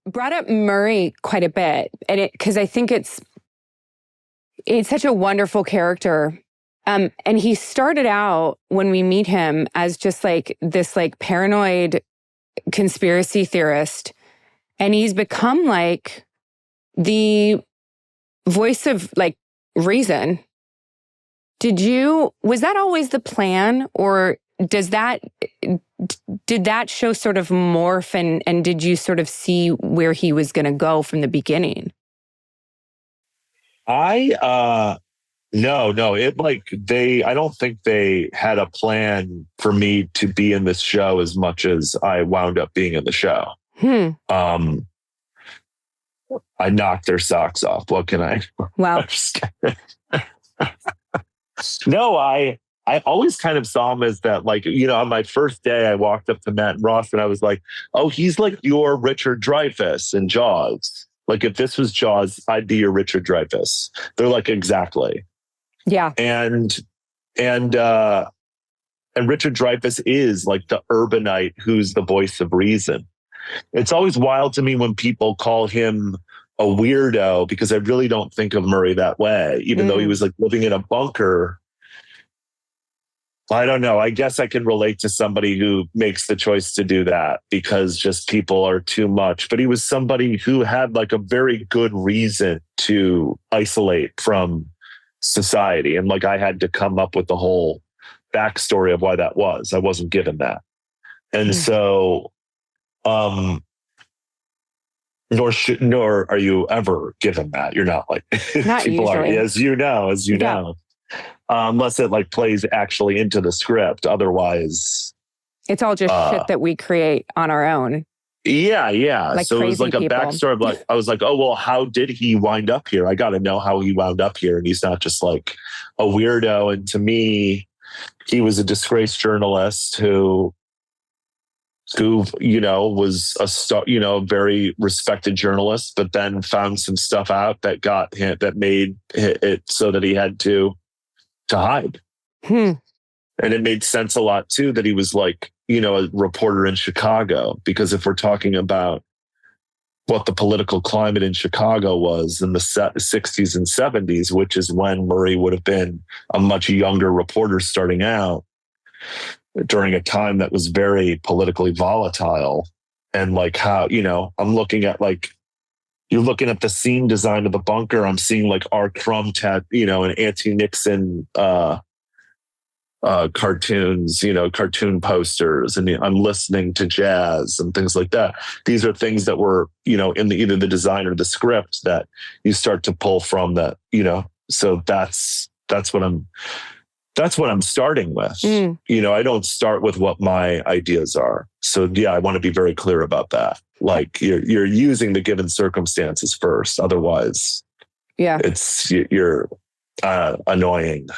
brought up Murray quite a bit, and because I think it's such a wonderful character. And he started out when we meet him as just like this like paranoid conspiracy theorist, and he's become like the voice of like reason. Was that always the plan, or did that show sort of morph, and did you sort of see where he was going to go from the beginning? No, I don't think they had a plan for me to be in this show as much as I wound up being in the show. I knocked their socks off. What can I? Wow. No, I always kind of saw him as that, like, on my first day, I walked up to Matt and Ross and I was like, oh, he's like your Richard Dreyfuss in Jaws. Like, if this was Jaws, I'd be your Richard Dreyfuss. They're like, exactly. Yeah. And Richard Dreyfuss is like the urbanite who's the voice of reason. It's always wild to me when people call him a weirdo, because I really don't think of Murray that way, even though he was like living in a bunker. I don't know. I guess I can relate to somebody who makes the choice to do that because just people are too much. But he was somebody who had like a very good reason to isolate from society. And like I had to come up with the whole backstory of why that was. I wasn't given that. And so, nor are you ever given that. You're not like, not people usually. are, as you know. Unless it like plays actually into the script. Otherwise, it's all just shit that we create on our own. Yeah. Like so it was like a backstory of like, I was like, oh, well, how did he wind up here? I got to know how he wound up here. And he's not just like a weirdo. And to me, he was a disgraced journalist who was a very respected journalist, but then found some stuff out that got him, that made it so that he had to hide. And it made sense a lot too that he was like, a reporter in Chicago, because if we're talking about what the political climate in Chicago was in the 60s and 70s, which is when Murray would have been a much younger reporter starting out during a time that was very politically volatile. And like how, I'm looking at like, you're looking at the scene design of the bunker. I'm seeing like R. Crumb, and anti-Nixon cartoons, cartoon posters, and I'm listening to jazz and things like that. These are things that were, in either the design or the script that you start to pull from that, So that's what I'm starting with. I don't start with what my ideas are. So yeah, I want to be very clear about that. Like you're using the given circumstances first. Otherwise, you're annoying.